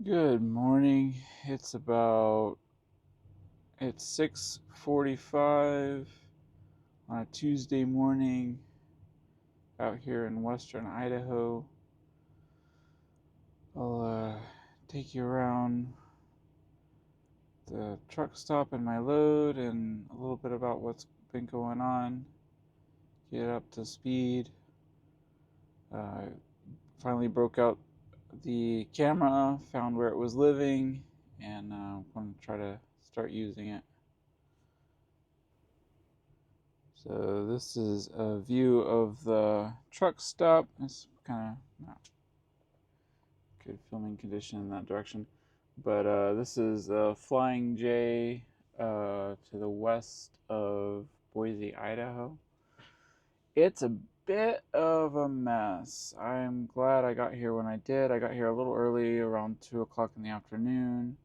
Good morning. It's 6:45 on a Tuesday morning out here in western Idaho. I'll take you around the truck stop and my load and a little bit about what's been going on. Get up to speed. Uh, Finally broke out the camera, found where it was living, and I'm going to try to start using it. So this is a view of the truck stop. It's kind of not good filming condition in that direction. But this is Flying J to the west of Boise, Idaho. It's a bit of a mess. I'm glad I got here when I did. I got here a little early, around 2 o'clock in the afternoon.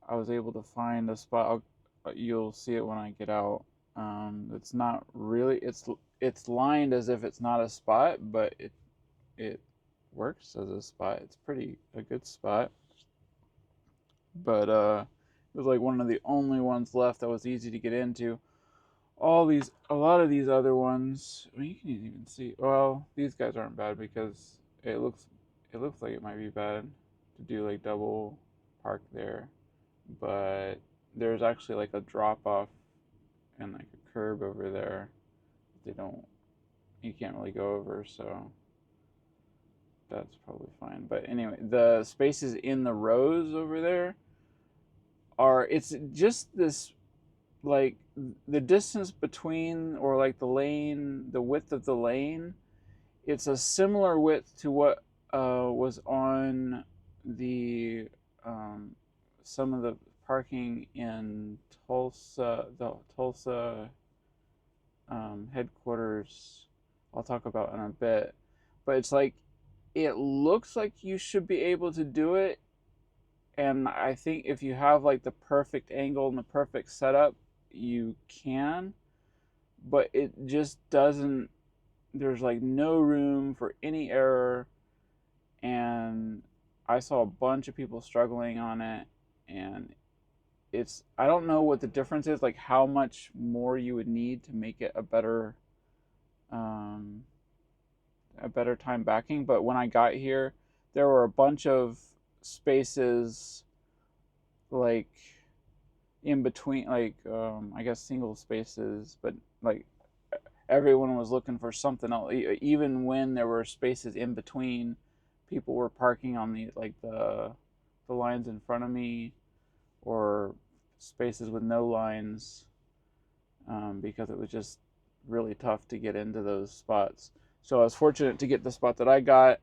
I was able to find a spot. You'll see it when I get out. It's not really. It's lined as if it's not a spot, but it works as a spot. It's pretty a good spot. But it was like one of the only ones left that was easy to get into. A lot of these other ones, I mean, you can even see. Well, these guys aren't bad because it looks like it might be bad to do like double park there, but there's actually like a drop off and like a curb over there. They don't, you can't really go over, so that's probably fine. But anyway, the spaces in the rows over there it's just this, like, the distance between, or like the width of the lane, it's a similar width to what was on the some of the parking in the Tulsa headquarters. I'll talk about in a bit, but it's like it looks like you should be able to do it, and I think if you have like the perfect angle and the perfect setup, you can, but it just doesn't. There's like no room for any error, and I saw a bunch of people struggling on it, and I don't know what the difference is, like how much more you would need to make it um, a better time backing. But when I got here, there were a bunch of spaces like in between, like I guess single spaces, but like everyone was looking for something else. Even when there were spaces in between, people were parking on the lines in front of me, or spaces with no lines, because it was just really tough to get into those spots. So I was fortunate to get the spot that I got.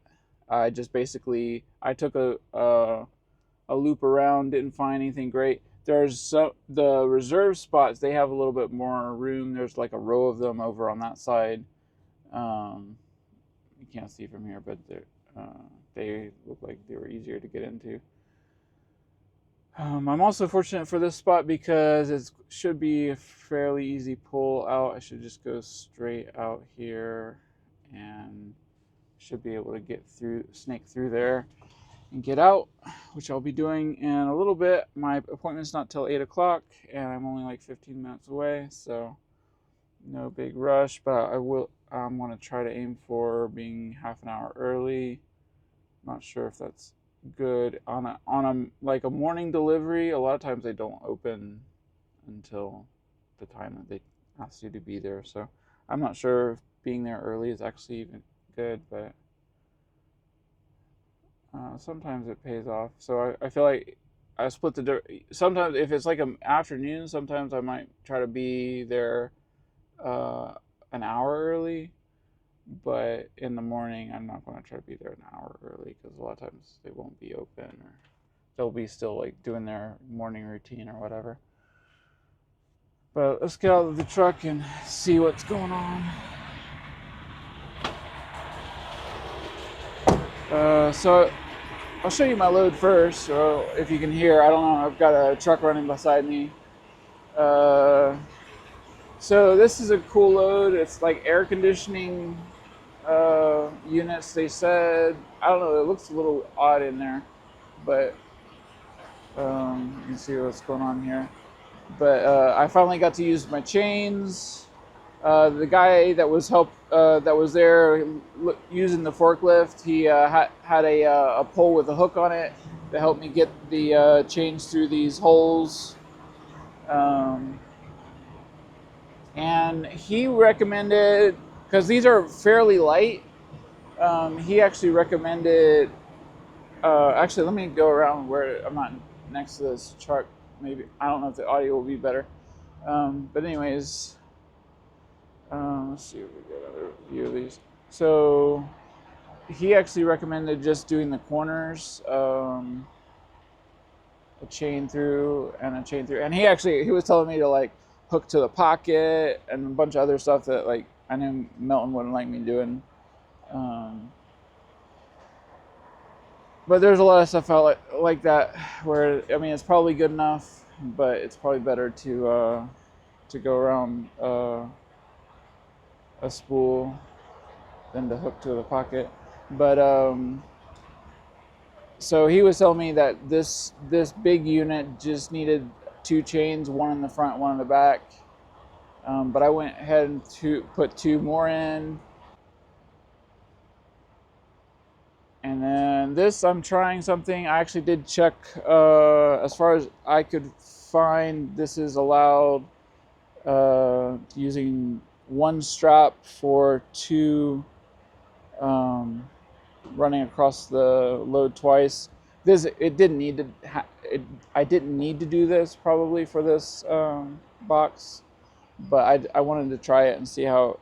I just basically I took a loop around, didn't find anything great. The reserve spots, they have a little bit more room. There's like a row of them over on that side. Um, you can't see from here, but they look like they were easier to get into. I'm also fortunate for this spot because it should be a fairly easy pull out. I should just go straight out here and should be able to snake through there and get out, which I'll be doing in a little bit. My appointment's not till 8 o'clock, and I'm only like 15 minutes away, so no big rush. But I'm going to try to aim for being half an hour early. Not sure if that's good on a like a morning delivery. A lot of times they don't open until the time that they ask you to be there. So I'm not sure if being there early is actually even good, but sometimes it pays off. So I feel like I split sometimes if it's like an afternoon, sometimes I might try to be there uh, an hour early, but in the morning I'm not going to try to be there an hour early because a lot of times they won't be open, or they'll be still like doing their morning routine or whatever. But let's get out of the truck and see what's going on. So I'll show you my load first, so if you can hear. I don't know, I've got a truck running beside me. Uh, so this is a cool load. It's like air conditioning units, they said. I don't know, it looks a little odd in there, but You can see what's going on here. But I finally got to use my chains. The guy that was there using the forklift, he had a pole with a hook on it to help me get the chains through these holes. And he recommended, because these are fairly light, he actually recommended. Actually, let me go around where I'm not next to this truck. Maybe I don't know if the audio will be better. But anyways, let's see if we get another view of these. So he actually recommended just doing the corners, a chain through and a chain through. And he was telling me to like hook to the pocket and a bunch of other stuff that like I knew Melton wouldn't like me doing. But there's a lot of stuff out like that where I mean it's probably good enough, but it's probably better to go around a spool than to hook to the pocket. But so he was telling me that this big unit just needed 2 chains, one in the front, one in the back. But I went ahead and put 2 more in. And then this, I'm trying something. I actually did check, as far as I could find, this is allowed using 1 strap for 2 running across the load twice. It didn't need to. I didn't need to do this probably for this box, but I wanted to try it and see I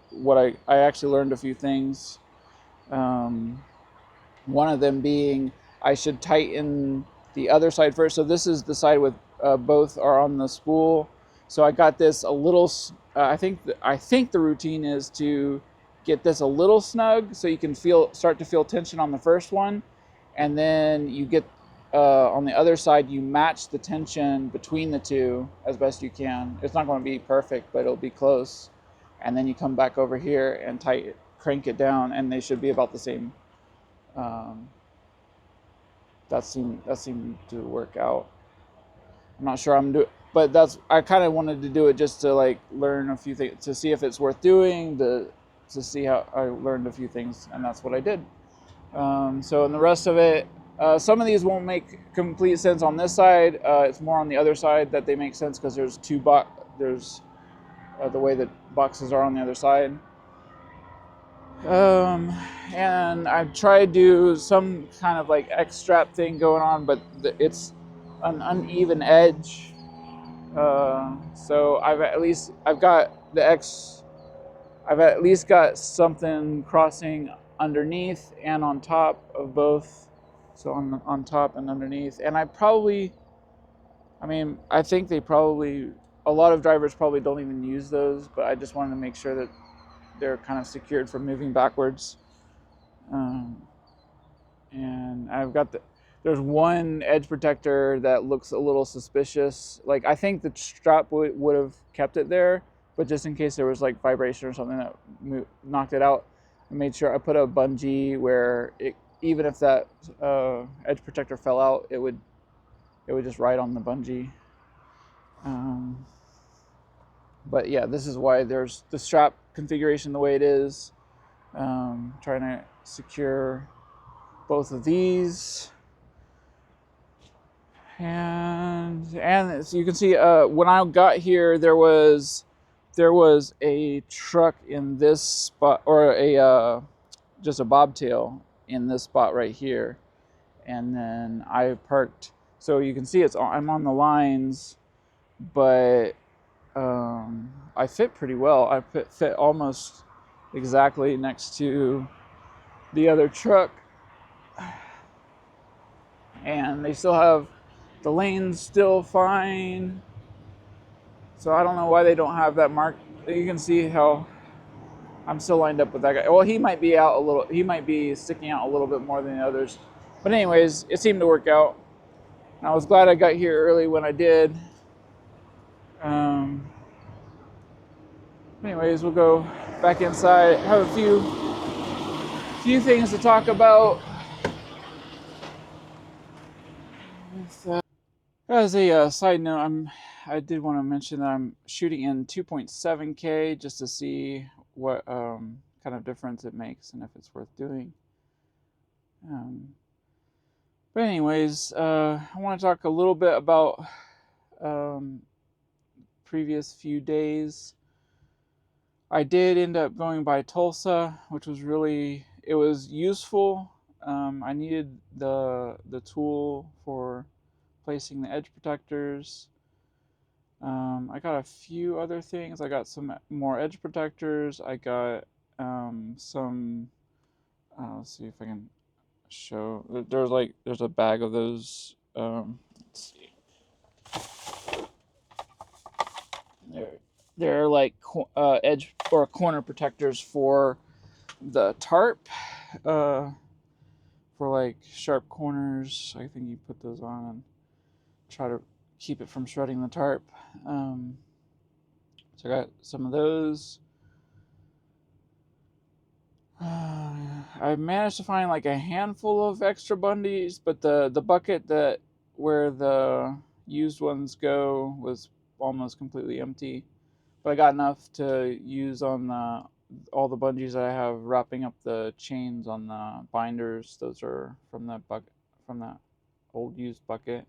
actually learned a few things. One of them being I should tighten the other side first. So this is the side with both are on the spool. So I got this a little. I think the routine is to get this a little snug so you can start to feel tension on the first one, and then you get on the other side you match the tension between the two as best you can. It's not going to be perfect, but it'll be close. And then you come back over here and crank it down, and they should be about the same. That seemed to work out. I'm not sure I'm doing, but I kind of wanted to do it just to like learn a few things, to see if it's worth doing, to see how I learned a few things, and that's what I did. So in the rest of it, some of these won't make complete sense on this side. It's more on the other side that they make sense because there's there's the way that boxes are on the other side. And I've tried to do some kind of like X strap thing going on, but it's an uneven edge. So I've at least got something crossing underneath and on top of both. So on top and underneath. And I think a lot of drivers probably don't even use those, but I just wanted to make sure that they're kind of secured from moving backwards. And there's one edge protector that looks a little suspicious. Like I think the strap would have kept it there, but just in case there was like vibration or something that knocked it out, I made sure I put a bungee where even if that edge protector fell out, it would just ride on the bungee. But yeah, this is why there's the strap configuration the way it is. Trying to secure both of these. And so you can see when I got here, there was a truck in this spot, or just a bobtail in this spot right here. And then I parked, so you can see I'm on the lines, but I fit pretty well. I fit almost exactly next to the other truck, and they still have the lanes still fine. So I don't know why they don't have that mark. You can see how I'm still lined up with that guy. Well, he might be sticking out a little bit more than the others. But anyways, it seemed to work out. And I was glad I got here early when I did. Anyways, we'll go back inside. I have a few things to talk about. As a side note, I did want to mention that I'm shooting in 2.7K just to see what kind of difference it makes and if it's worth doing. Um, but anyways, I want to talk a little bit about um, previous few days. I did end up going by Tulsa, which was it was useful. I needed the tool for placing the edge protectors. I got a few other things. I got some more edge protectors. I got some. Let's see if I can show. There's a bag of those. Let's see. They're they're like edge or corner protectors for the tarp. Uh, for like sharp corners. I think you put those on and try to keep it from shredding the tarp. So I got some of those. I managed to find like a handful of extra bundies, but the bucket that where the used ones go was almost completely empty. But I got enough to use on all the bungees that I have wrapping up the chains on the binders. Those are from that old used bucket.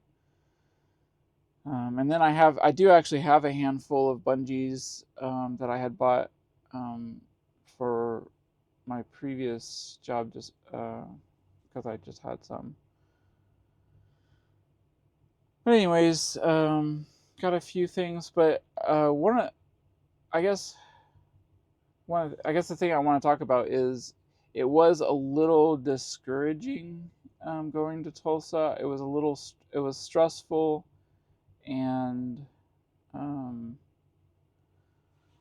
And then I do actually have a handful of bungees that I had bought for my previous job, just because I just had some. But anyways, got a few things, but I guess I guess the thing I want to talk about is it was a little discouraging going to Tulsa. It was stressful, and um,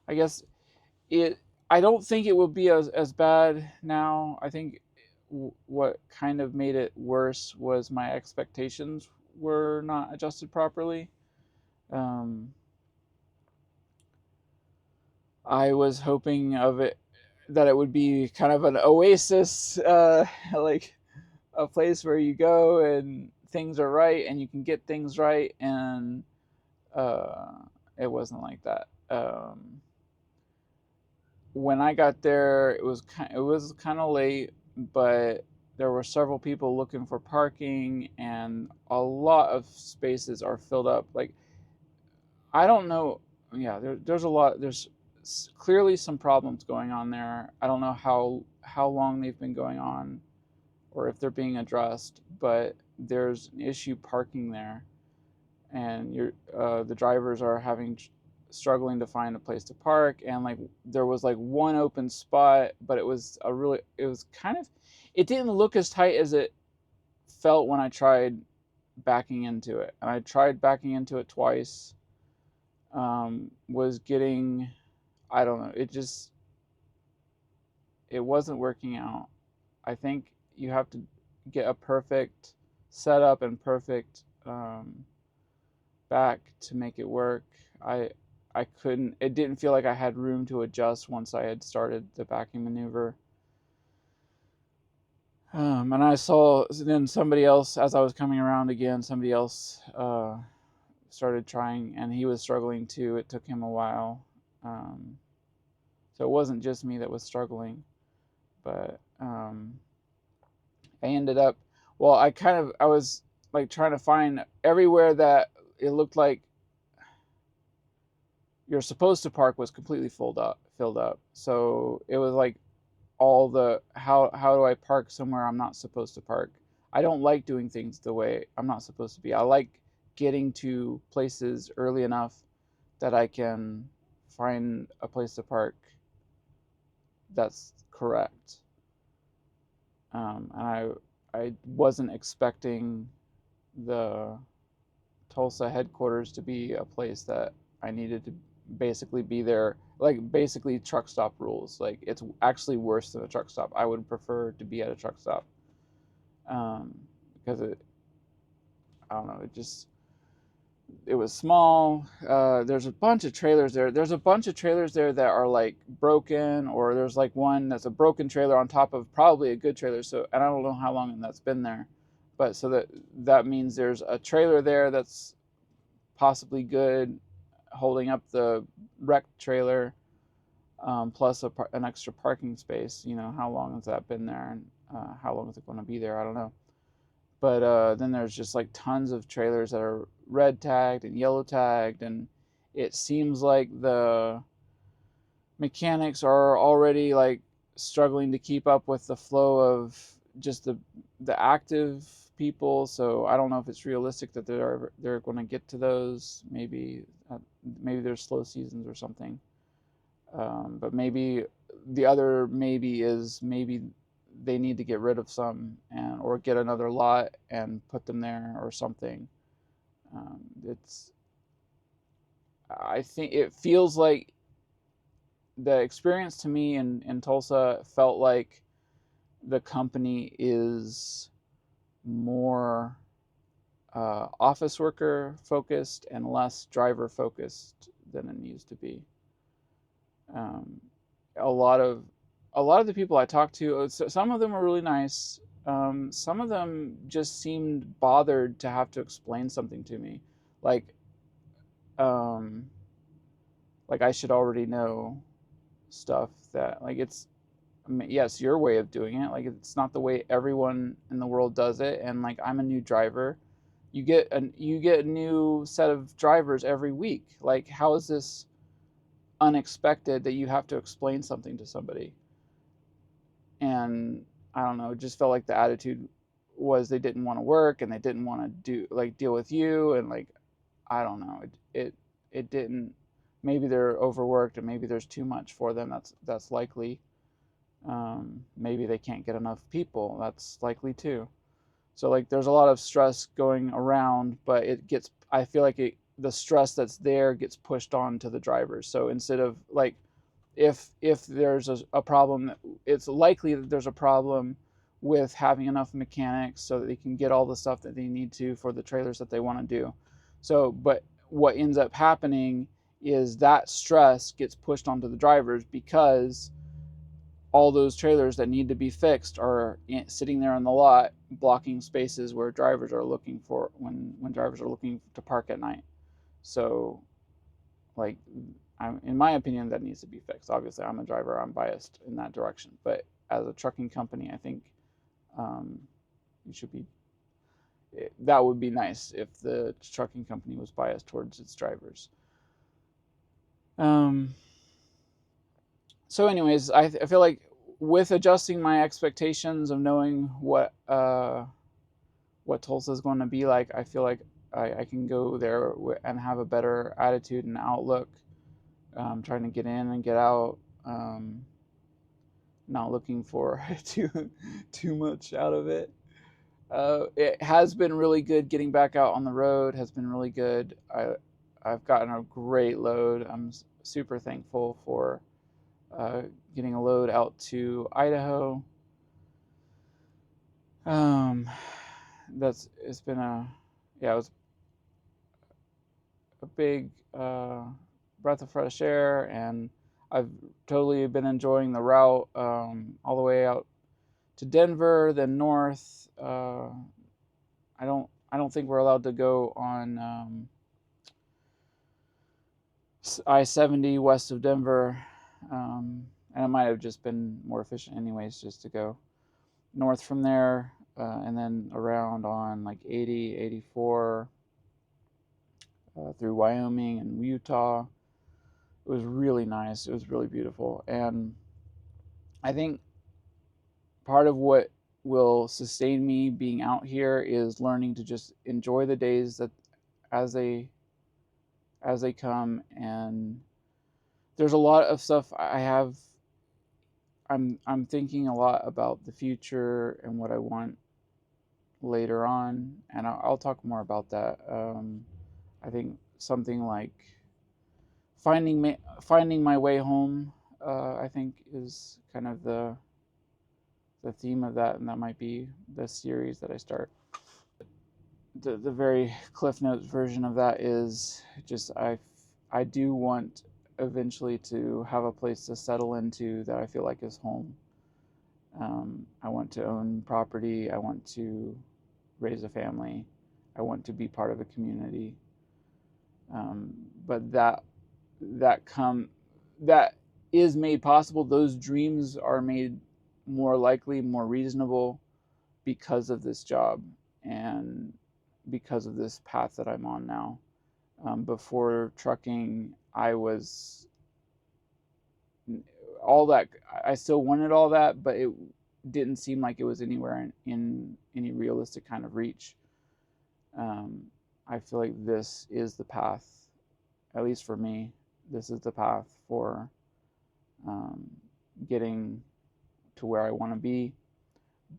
I guess it. I don't think it will be as bad now. I think what kind of made it worse was my expectations were not adjusted properly. Um, I was hoping of it that it would be kind of an oasis, like a place where you go and things are right and you can get things right, and uh, it wasn't like that. When I got there, it was kind of late, but there were several people looking for parking, and a lot of spaces are filled up. Like I don't know, yeah, there's a lot. There's clearly some problems going on there. I don't know how long they've been going on, or if they're being addressed, but there's an issue parking there, and the drivers are struggling to find a place to park, and like there was like one open spot, but it was kind of, it didn't look as tight as it felt when I tried backing into it, and I tried backing into it twice. Was getting, I don't know, it wasn't working out. I think you have to get a perfect setup and perfect back to make it work. I I couldn't. It didn't feel like I had room to adjust once I had started the backing maneuver. And I saw then somebody else as I was coming around again. Somebody else started trying, and he was struggling too. It took him a while, so it wasn't just me that was struggling. But I ended up. Well, I was like trying to find everywhere that it looked like you're supposed to park was completely filled up. So it was like all the how do I park somewhere I'm not supposed to park? I don't like doing things the way I'm not supposed to be. I like getting to places early enough that I can find a place to park that's correct. And I wasn't expecting the Tulsa headquarters to be a place that I needed to basically be there, like basically truck stop rules. Like it's actually worse than a truck stop. I would prefer to be at a truck stop, because I don't know, it was small. There's a bunch of trailers there. There's a bunch of trailers there that are like broken, or there's like one that's a broken trailer on top of probably a good trailer. So, and I don't know how long that's been there, but so that means there's a trailer there that's possibly good, holding up the wrecked trailer, plus an extra parking space. You know, how long has that been there, and how long is it going to be there? I don't know. But then there's just like tons of trailers that are red tagged and yellow tagged, and it seems like the mechanics are already like struggling to keep up with the flow of just the active people. So I don't know if it's realistic that they're going to get to those. Maybe there's slow seasons or something. But maybe the other maybe is maybe they need to get rid of some, and or get another lot and put them there or something. It's I think it feels like the experience to me in Tulsa felt like the company is more office worker focused and less driver focused than it needs to be. Um, a lot of the people I talked to, some of them were really nice. Some of them just seemed bothered to have to explain something to me, like um, I should already know stuff that like it's I mean, yes, your way of doing it. Like it's not the way everyone in the world does it. And like I'm a new driver. You get a new set of drivers every week. Like how is this unexpected that you have to explain something to somebody? And I don't know, it just felt like the attitude was they didn't want to work and they didn't want to deal with you, and like I don't know. It didn't maybe they're overworked and maybe there's too much for them. That's likely. Maybe they can't get enough people. That's likely too. So like there's a lot of stress going around, but I feel like the stress that's there gets pushed on to the drivers. So instead of like if there's a problem, it's likely that there's a problem with having enough mechanics so that they can get all the stuff that they need to for the trailers that they want to do. So, but what ends up happening is that stress gets pushed onto the drivers because all those trailers that need to be fixed are sitting there in the lot blocking spaces where drivers are looking for when drivers are looking to park at night. So like in my opinion that needs to be fixed. Obviously I'm a driver, I'm biased in that direction, but as a trucking company I think you should be that would be nice if the trucking company was biased towards its drivers. um, so anyways, I feel like with adjusting my expectations of knowing what Tulsa is going to be like, I feel like I can go there and have a better attitude and outlook, trying to get in and get out, not looking for too much out of it. It has been really good getting back out on the road. Has been really good. I've gotten a great load. I'm super thankful for uh, getting a load out to Idaho. Um, it's been it was a big breath of fresh air, and I've totally been enjoying the route, all the way out to Denver, then north. I don't think we're allowed to go on I-70 west of Denver, and it might have just been more efficient anyways just to go north from there, and then around on like 80, 84, through Wyoming and Utah. It was really nice. It was really beautiful. And I think part of what will sustain me being out here is learning to just enjoy the days that as they come. And there's a lot of stuff I'm thinking a lot about the future and what I want later on, and I'll talk more about that. I think something like finding my way home. I think is kind of the theme of that, and that might be the series that I start. The very Cliff Notes version of that is just I do want eventually to have a place to settle into that I feel like is home. I want to own property. I want to raise a family. I want to be part of a community. But that is made possible. Those dreams are made more likely, more reasonable because of this job and because of this path that I'm on now. Before trucking, I was all that. I still wanted all that, but it didn't seem like it was anywhere in any realistic kind of reach. Um, I feel like this is the path, at least for me. This is the path for um, getting to where I want to be.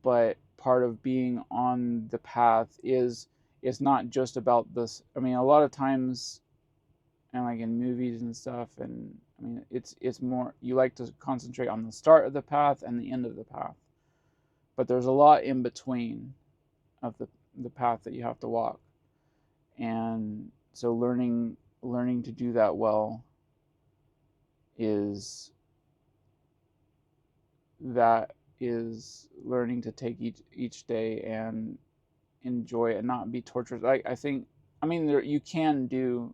But part of being on the path is it's not just about this. I mean, a lot of times, and like in movies and stuff, and I mean, it's more you like to concentrate on the start of the path and the end of the path. But there's a lot in between of the path that you have to walk, and so learning to do that well is that is learning to take each day and enjoy it and not be tortured. I think, I mean, you can do,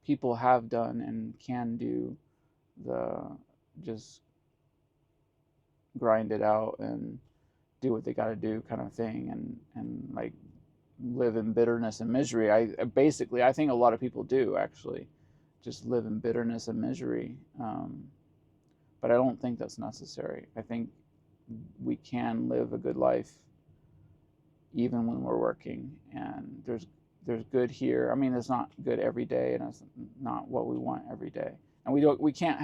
people have done and can do the just grind it out and do what they got to do kind of thing, and like live in bitterness and misery. I think a lot of people do actually just live in bitterness and misery. But I don't think that's necessary. I think we can live a good life even when we're working, and there's good here. I mean, it's not good every day, and it's not what we want every day. And we can't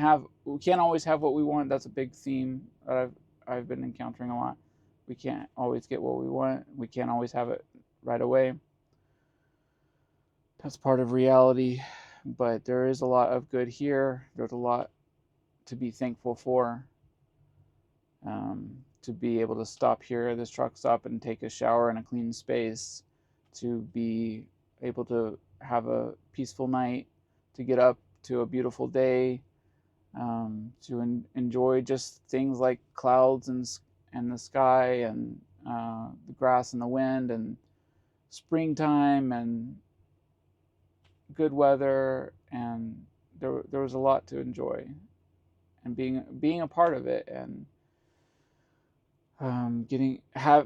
always have what we want. That's a big theme that I've been encountering a lot. We can't always get what we want. We can't always have it right away. That's part of reality, but there is a lot of good here. There's a lot to be thankful for. To be able to stop here at this truck stop and take a shower in a clean space, to be able to have a peaceful night, to get up to a beautiful day, to enjoy just things like clouds and the sky and the grass and the wind and springtime and good weather, and there was a lot to enjoy, and being a part of it, and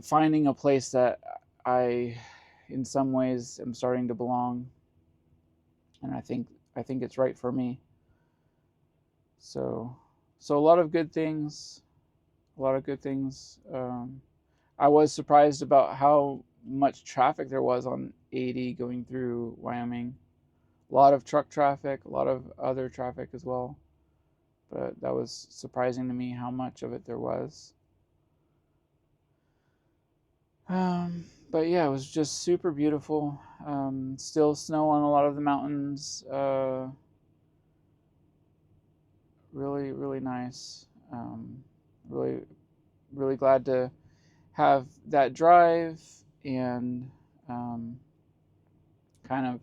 finding a place that I, in some ways, am starting to belong, and I think it's right for me. So, so a lot of good things, a lot of good things. I was surprised about how much traffic there was on 80 going through Wyoming. A lot of truck traffic, a lot of other traffic as well. But that was surprising to me how much of it there was. But yeah, it was just super beautiful. Still snow on a lot of the mountains. Really, really nice. Really, really glad to have that drive, and kind of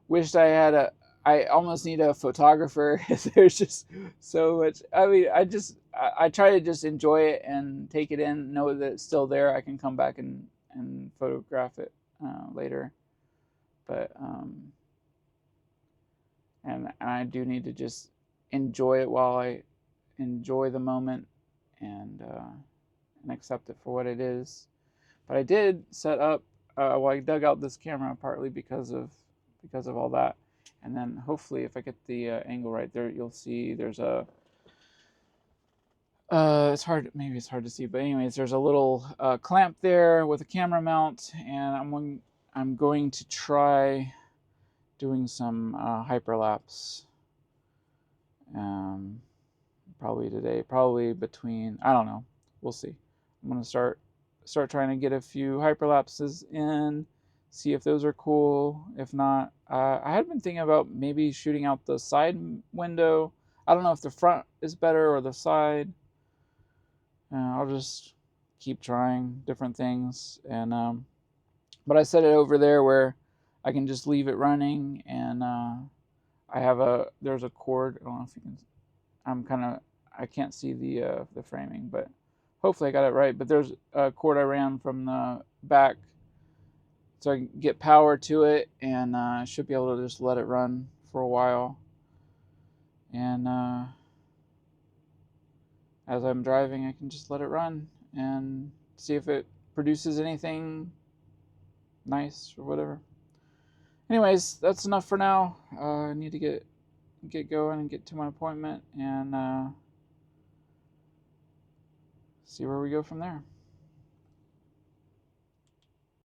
wished I had I almost need a photographer. There's just so much. I mean, I try to just enjoy it and take it in, know that it's still there. I can come back and photograph it later. But and I do need to just enjoy it while I enjoy the moment, and accept it for what it is. But I did set up. Well, I dug out this camera partly because of all that, and then hopefully, if I get the angle right there, you'll see there's a. It's hard. Maybe it's hard to see, but anyways, there's a little clamp there with a camera mount, and I'm going to try doing some hyperlapse. Probably today. Probably between. I don't know. We'll see. I'm gonna start trying to get a few hyperlapses in, see if those are cool. If not, I had been thinking about maybe shooting out the side window. I don't know if the front is better or the side. I'll just keep trying different things, and but I set it over there where I can just leave it running, and there's a cord. I don't know if you can. I can't see the framing, but hopefully I got it right. But there's a cord I ran from the back so I can get power to it, and I should be able to just let it run for a while. And as I'm driving, I can just let it run and see if it produces anything nice or whatever. Anyways, that's enough for now. I need to get going and get to my appointment, and see where we go from there.